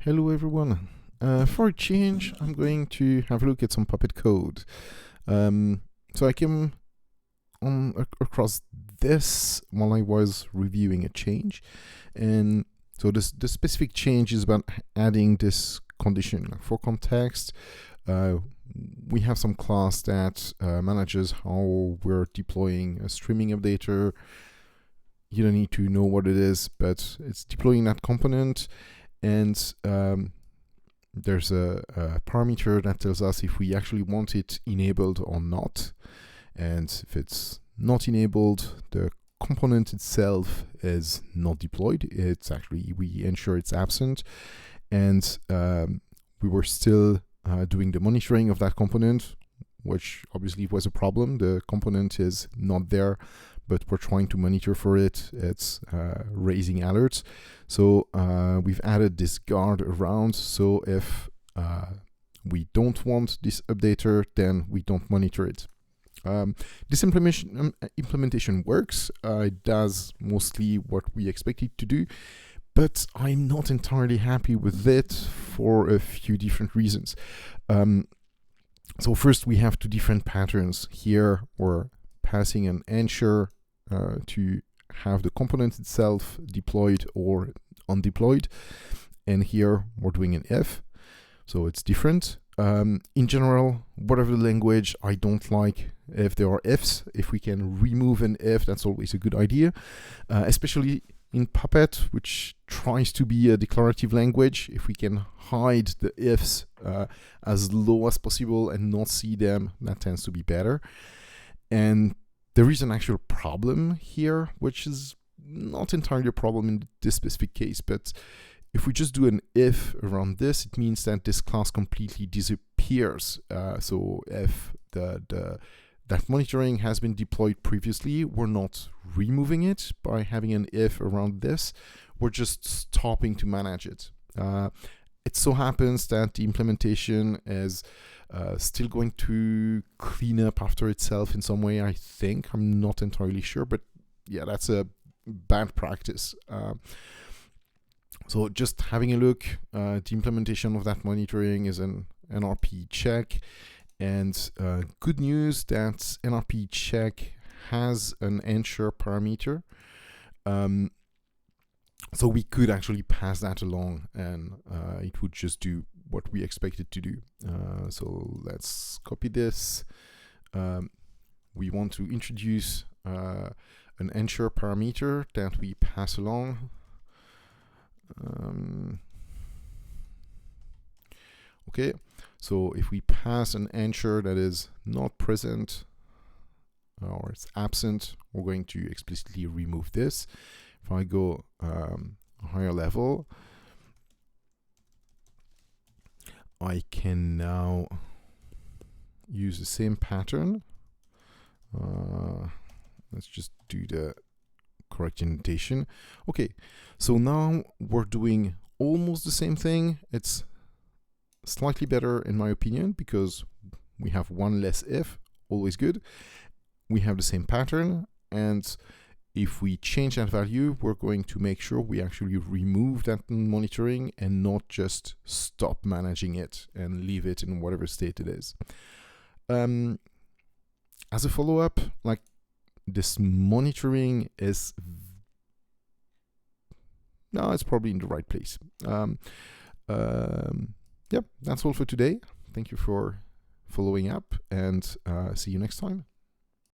Hello everyone. For a change, I'm going to have a look at some Puppet code. So I came across this while I was reviewing a change, and so the specific change is about adding this condition. Like for context, we have some class that manages how we're deploying a streaming updater. You don't need to know what it is, but it's deploying that component. And there's a parameter that tells us if we actually want it enabled or not. And if it's not enabled, the component itself is not deployed. It's actually, we ensure it's absent. And we were still doing the monitoring of that component, which obviously was a problem. The component is not there, but we're trying to monitor for it. It's raising alerts. So we've added this guard around. So if we don't want this updater, then we don't monitor it. This implementation works. It does mostly what we expect it to do, but I'm not entirely happy with it for a few different reasons. So first, we have two different patterns. Here we're passing an ensure to have the component itself deployed or undeployed, and here we're doing an if, so it's different. In general, whatever the language, I don't like if there are ifs. If we can remove an if, that's always a good idea, especially in Puppet, which tries to be a declarative language. If we can hide the ifs as low as possible and not see them, that tends to be better. And there is an actual problem here, which is not entirely a problem in this specific case, but if we just do an if around this, it means that this class completely disappears. So if that monitoring has been deployed previously, we're not removing it by having an if around this, we're just stopping to manage it. It so happens that the implementation is still going to clean up after itself in some way, I think. I'm not entirely sure, but yeah, that's a bad practice. So just having a look, the implementation of that monitoring is an NRP check. And good news that NRP check has an ensure parameter. So we could actually pass that along, and it would just do what we expect it to do. So let's copy this. We want to introduce an ensure parameter that we pass along. Okay, so if we pass an ensure that is not present or it's absent, we're going to explicitly remove this. If I go a higher level, I can now use the same pattern. Let's just do the correct indentation. Okay, so now we're doing almost the same thing. It's slightly better in my opinion because we have one less if, always good. We have the same pattern, and if we change that value, we're going to make sure we actually remove that monitoring and not just stop managing it and leave it in whatever state it is. As a follow-up, like this monitoring is, no, it's probably in the right place. Yep, that's all for today. Thank you for following up, and see you next time.